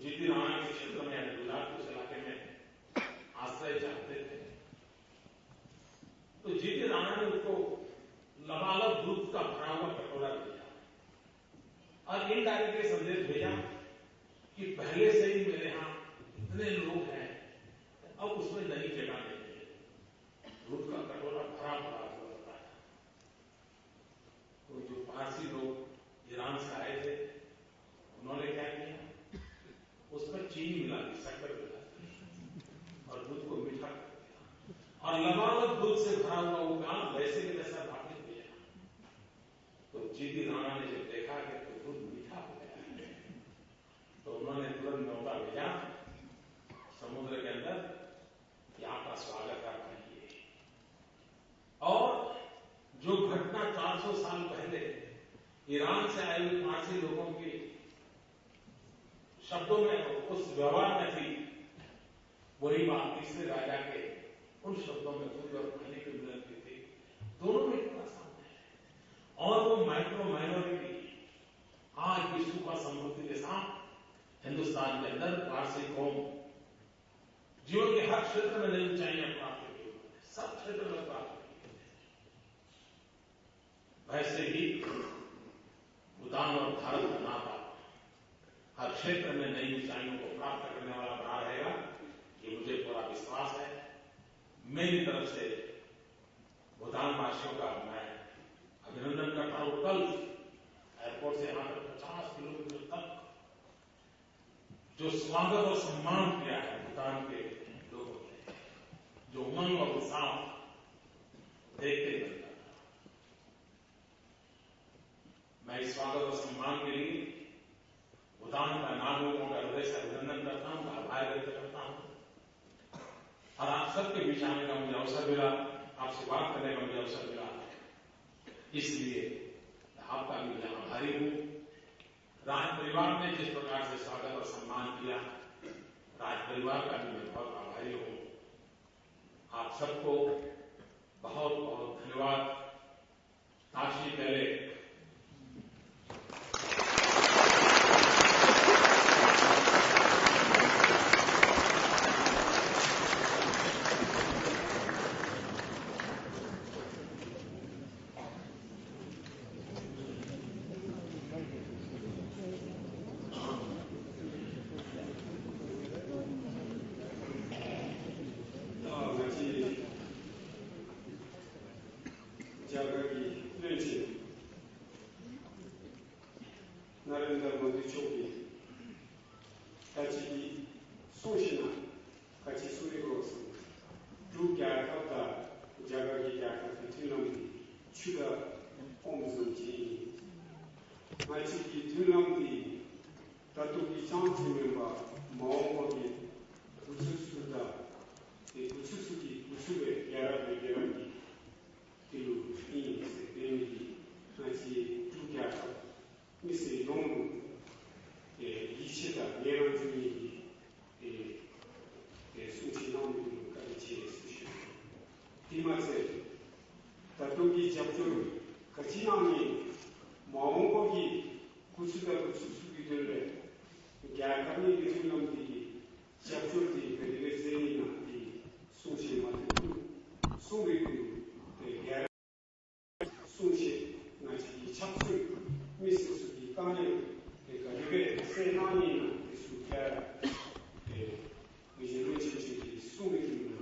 जीती राणा के क्षेत्र में गुजरात के इलाके में आश्रय चाहते थे, तो जीती राणा ने उसको लबालब दूध का भरा हुआ कटोरा दिया और इनडायरेक्टली संदेश भेजा कि पहले से ही मेरे यहां इतने लोग हैं, अब उसमें नई जगह नहीं है, दूध का कटोरा भरा भरा हुआ बताया। तो जो पारसी लोग ईरान से आए थे, उन्होंने क्या किया, उसमें चीनी मिला दी, शक्कर मिला दी और दूध को मीठा कर दिया और लबालब दूध से भरा हुआ वो काम वैसे के वैसा वापिस दिया। तो जीती राणा ने जब देखा कि तो दूध मीठा हो गया है, तो उन्होंने तुरंत नौका भेजा समुद्र के अंदर कि आपका स्वागत आप करिए। और जो घटना 400 साल पहले ईरान से आए हुए पारसी लोगों के शब्दों में उस व्यवहार में थी, वही बात तीसरे राजा के उन शब्दों में पूरी और खाने के मिलन की थी। दोनों में इतना सामने है। और वो माइक्रो माइनॉरिटी आज विश्व का समृद्धि के साथ हिंदुस्तान के अंदर पारसी कौम जीवन के हर क्षेत्र में नई ऊंचाइयां प्राप्त की, सब क्षेत्र में प्राप्त की। वैसे ही भूटान और भारत का नाता हर क्षेत्र में नई ऊंचाइयों को प्राप्त करने वाला बना रहेगा, ये मुझे पूरा विश्वास है। मेरी तरफ से भूटान वासियों का मैं अभिनंदन करता हूं। कल एयरपोर्ट से यहां तक 50 किलोमीटर तक जो स्वागत और सम्मान किया है भूटान के लोगों ने, जो उमंग और उत्साह देखते बनता था। मैं इस स्वागत और सम्मान के लिए भूटान का नागरिकों का हृदय से अभिनंदन करता हूं, आभार व्यक्त करता हूं। और आप सबके बीच आने का मुझे अवसर मिला, आपसे बात करने का मुझे अवसर मिला, इसलिए आपका भी मैं आभारी हूं। राज परिवार ने जिस प्रकार से स्वागत और सम्मान किया, राज परिवार का भी मैं बहुत आभारी हूं। आप सबको बहुत बहुत धन्यवाद। काशी पहले नरेंद्र मोदी चौकी 같이 소신아 같이 소리고 두 개하다 자가기 자가 뒤넘기 추가 공성지 마치 뒤넘기 다투기 장치면과 마음먹이 부수수다 부수수기 부수에 야라베 야라기 뒤로 이 세대미 같이 두 개하다 미세 너무 이치다 예언 중이 수치 나오는까지 지혜수시 디마세 다통기 잡조를 가지나니 마음고기 구수가 구수수기 될래 야감이 기술놈들이 잡조들이 그들의 세이나 이 수시 맞은 수비그 야 수시 나지 잡술 미스수기 까네 그러니까 세상이나 수가 이제 루치치 수미기나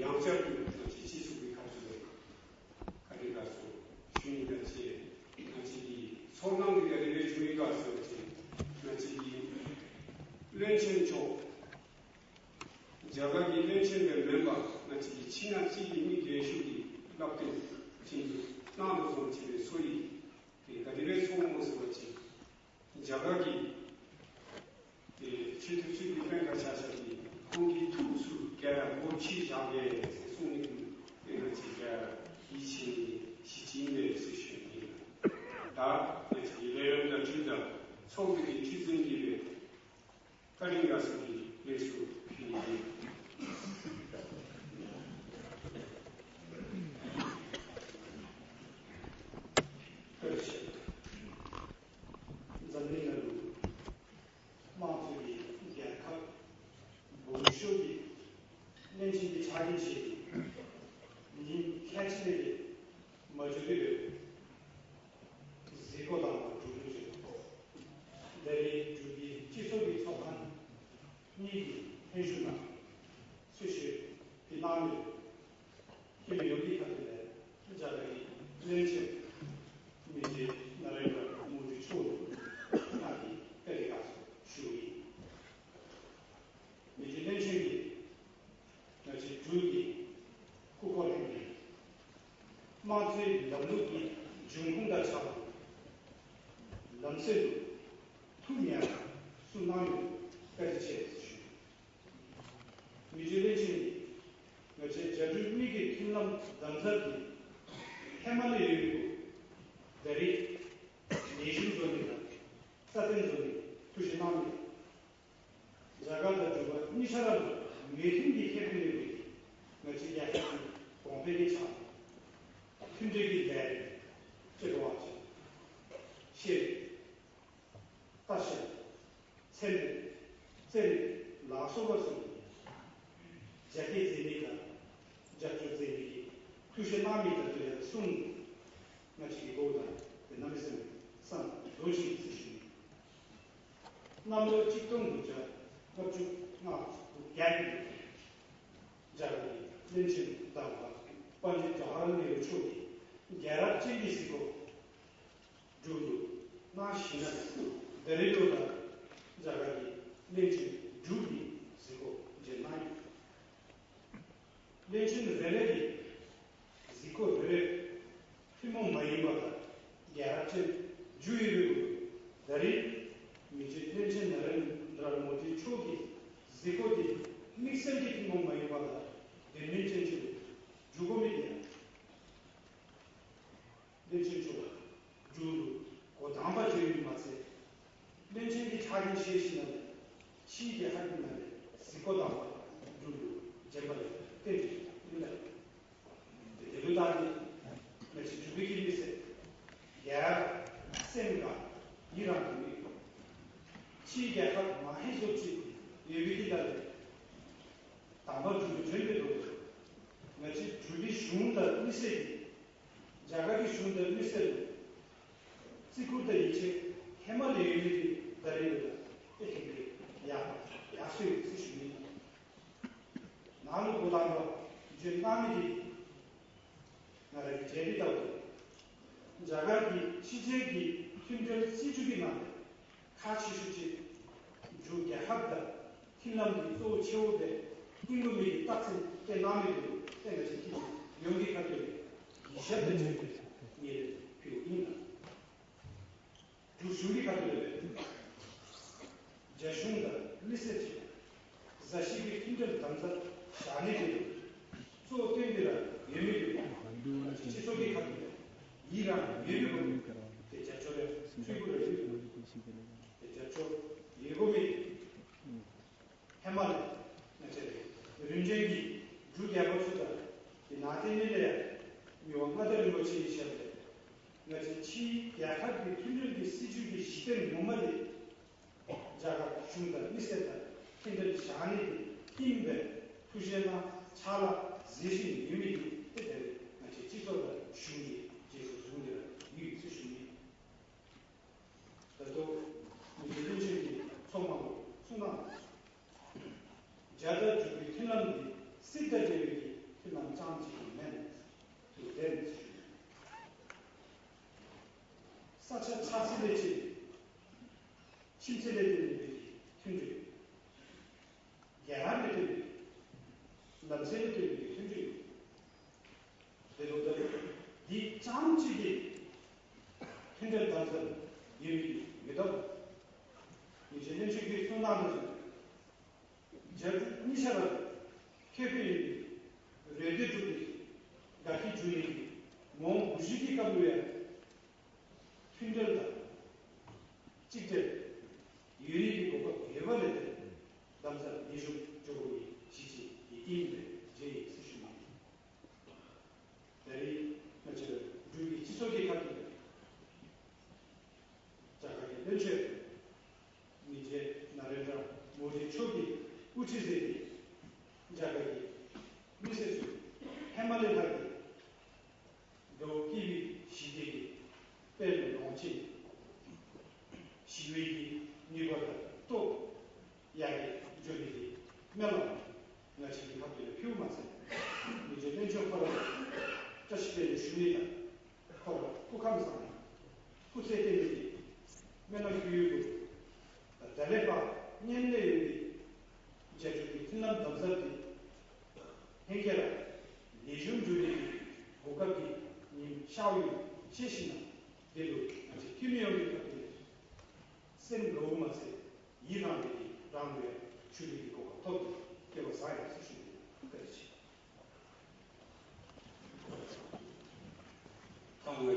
양자기 지수기 가지고 가리가서 주인같이 같이 성남기가 되게 주의가 있었지 같이 렌첸조 자가기 렌첸의 멤버 같이 친하지 이미 계시기 납된 친구 나도 손집에 소리 그러니까 이래 소모스 같이 자가기 실투수기 평가사설이 공기 투수 개라 모치 장애 송림 에너지가 이치 시진의 수준이 다 이래는 주다 소비기 기승기에 가린 가슴이 예수 피니 그렇지 렌친이 자기시 니 캐치들이 머저리를 지고다 주주지 내리 주기 지속이 속한 니 해주나 수시 비난을 힘이 여기 같은데 자들이 렌친 이제 나라가 모두 초도 나기 때려가서 주의 이제 렌친이 나지 주기 국고를 마치 남루기 중공다 차 남세도 투명 순남이 까지 이제 렌친이 나지 자주 위기 팀남 남자기 해만을 이루고 dari nation zone certain zone tushimami jaga da juba ni sara meeting di kebini ngaji ya company cha kunjegi da 这个话题是但是现在这里哪说个是家庭这里的家族这里tushimami的这个送那几个的那么是上逻辑咨询，那么激动的我就压力，这样的人情到了，关键找人没有处理，压了经济时候，就那行了，得了有的这个人情处理时候就难，人情的人的时候人。팀은 많이 받아. 야채 주의를 다리 미지 텐션 나는 나를 모두 초기 지고디 믹서기 팀은 많이 받아. 데미지 주고미야. 데미지 주 고담바 주의 맞세. 데미지 자기 시시는 시계 하는 지고다 주 제발 데미지 이거다. 데루다니 значит, 주비기리세, 야, 생각, 이란 게 치계가 많이 좋지, 예비기다래, 담아주고 전개도, значит, 주비 쉬운다, 미세, 자가기 쉬운다, 미세, 지구다 이체, 해말 예비기 다래요다, 이렇게 야수의 수준이, 나는 보다가 이제 남이 나라의 제리다고 자가기 시제기 힘들 시주기만 같이 수지 주게 합다 힘남이 또 채우되 임금이 딱선 때 남이도 때가 지키지 연기가들 이셔도 제고 예 필요있나 주술이 가들 자슌다 리서치 자식이 힘들 담사 샤네들 또 땡들아 예미들 지속이 가는데 이란 예비군 대자초에 수입을 해주고 대자초 예고미 해말 른쟁기 주기하고서다 나대밀에 묘마다는 것이 시작돼 그래서 치 약하게 틀리게 시주기 시대는 못마디 자가 중다 미세다 힘들 샤니 힘배 투시나 차라 제신 유미 때문에 지소가 슈니 지소 중대라 이 수준이 또 이제 소망 순간 자다 주기 핀란드 시대적인 핀란드 장치면 또된 사차 차시대지 신체대들이 힘들 야한들이 남세들이 힘들 이 장치기 힘든 단선 이미 믿어 이제 년식이 순환을 제 이사를 캐비 레드 주기 다시 주의 몸 무식이 가도야 힘들다 직접 유리기고 개발에 남자 예술 쪽으로 지지 이인데 제 수준이 내리 맞죠 주기 지속이 가도 자 연체 이제 나라가 모두 초기 우치세기 자가기 미세수 해만을 하기 너 기비 시대기 빼는 농치 시위기 니보다 또 이야기 저기 melon na cikin haɗe da fiye masu da jirgin cin fara ta shi da shi ne da fara ko kan sa ko sai ke ne melon fiye da dalefa ne ne ne jirgin tun nan da zafi hekera ne jun juri ko kafi ni shawu shi shi na delo a cikin yau ne kafi sen ga umma sai yi na da ranwe shuri ko to केवल सारे सुशील करें। हम